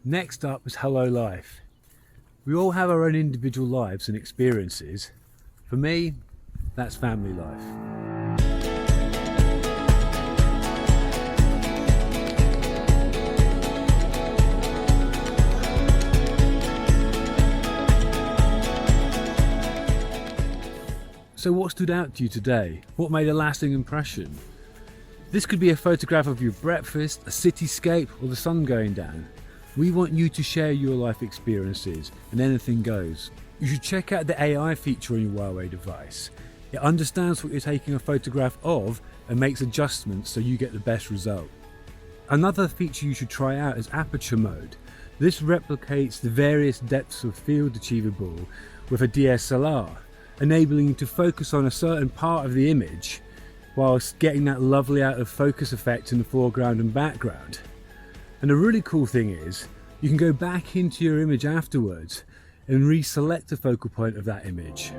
Next up is Hello Life. We all have our own individual lives and experiences. For me, that's family life. So what stood out to you today? What made a lasting impression? This could be a photograph of your breakfast, a cityscape, or the sun going down. We want you to share your life experiences, and anything goes. You should check out the AI feature on your Huawei device. It understands what you're taking a photograph of and makes adjustments so you get the best result. Another feature you should try out is aperture mode. This replicates the various depths of field achievable with a DSLR, enabling you to focus on a certain part of the image whilst getting that lovely out of focus effect in the foreground and background. And the really cool thing is, you can go back into your image afterwards and reselect the focal point of that image.